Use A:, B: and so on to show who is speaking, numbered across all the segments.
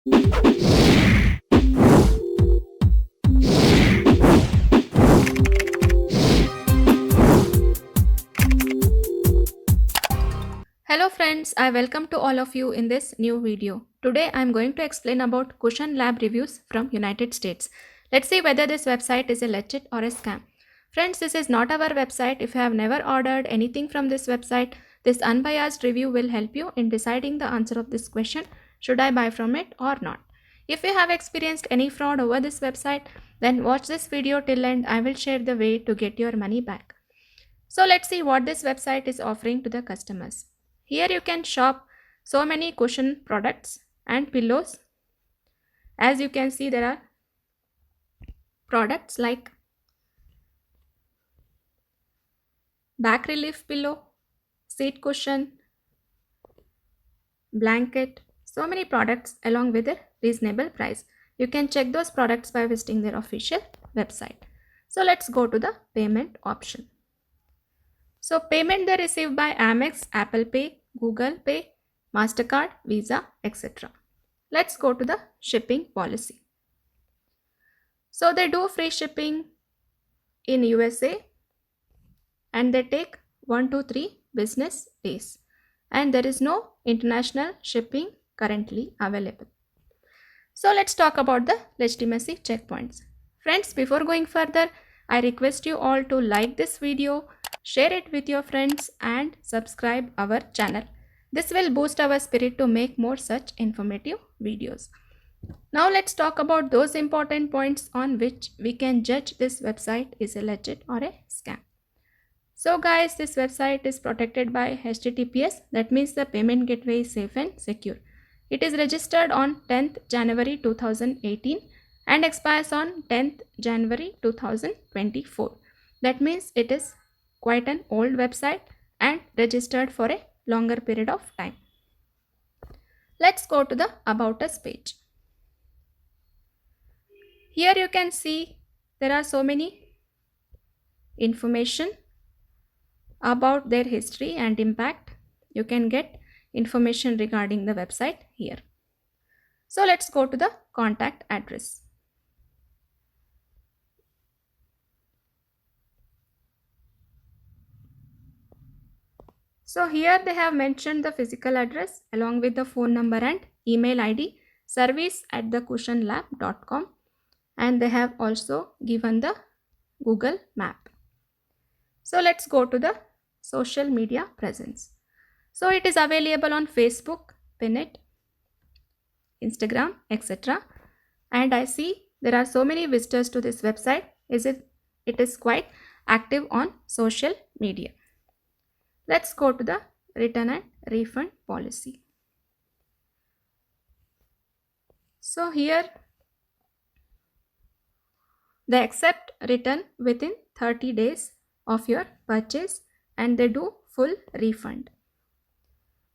A: Hello friends, I welcome to all of you in this new video. Today I am going to explain about Cushion Lab reviews from United States. Let's see whether this website is a legit or a scam. Friends, this is not our website. If you have never ordered anything from this website, this unbiased review will help you in deciding the answer of this question, should I buy from it or not. If you have experienced any fraud over this website, then watch this video till end. I will share the way to get your money back. So let's see what this website is offering to the customers. Here you can shop so many cushion products and pillows. As you can see, there are products like back relief pillow, seat cushion, blanket, so many products along with a reasonable price. You can check those products by visiting their official website. So let's go to the payment option. So payment they receive by Amex, Apple Pay, Google Pay, MasterCard, Visa, etc. Let's go to the shipping policy. So they do free shipping in USA and they take 1 to 3 business days, and there is no international shipping currently available. So let's talk about the legitimacy checkpoints. Friends, before going further, I request you all to like this video, share it with your friends and subscribe our channel. This will boost our spirit to make more such informative videos. Now let's talk about those important points on which we can judge this website is a legit or a scam. So guys, this website is protected by HTTPS, that means the payment gateway is safe and secure. It is registered on 10th January 2018 and expires on 10th January 2024. That means it is quite an old website and registered for a longer period of time. Let's go to the About Us page. Here you can see there are so many information about their history and impact. You can get information regarding the website here. So let's go to the contact address. So here they have mentioned the physical address along with the phone number and email ID, service@thecushionlab.com, and they have also given the Google map. So let's go to the social media presence. So it is available on Facebook, Pinnet, Instagram, etc. And I see there are so many visitors to this website. It is quite active on social media. Let's go to the return and refund policy. So here they accept return within 30 days of your purchase and they do full refund.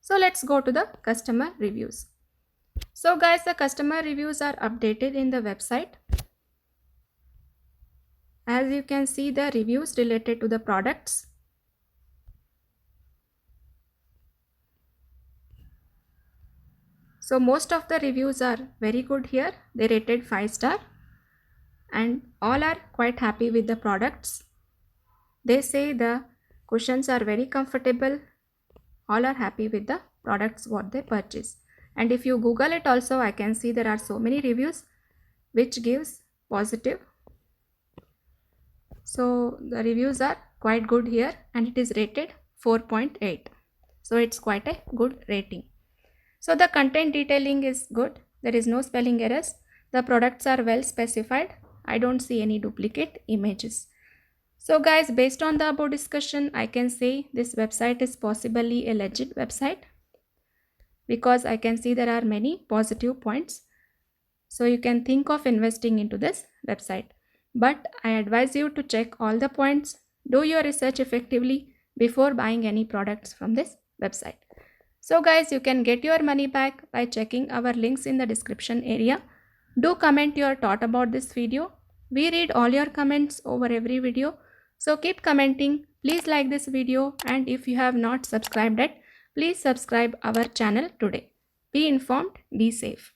A: So let's go to the customer reviews. So guys, the customer reviews are updated in the website. As you can see, the reviews related to the products. So most of the reviews are very good here. They rated 5 star and all are quite happy with the products. They say the cushions are very comfortable. All are happy with the products what they purchase. And if you Google it also, I can see there are so many reviews which gives positive. So the reviews are quite good here and it is rated 4.8. So it's quite a good rating. So the content detailing is good. There is no spelling errors. The products are well specified. I don't see any duplicate images. So guys, based on the above discussion, I can say this website is possibly a legit website because I can see there are many positive points. So you can think of investing into this website. But I advise you to check all the points, do your research effectively before buying any products from this website. So guys, you can get your money back by checking our links in the description area. Do comment your thought about this video. We read all your comments over every video. So keep commenting. Please like this video, and if you have not subscribed yet, please subscribe our channel today. Be informed, be safe.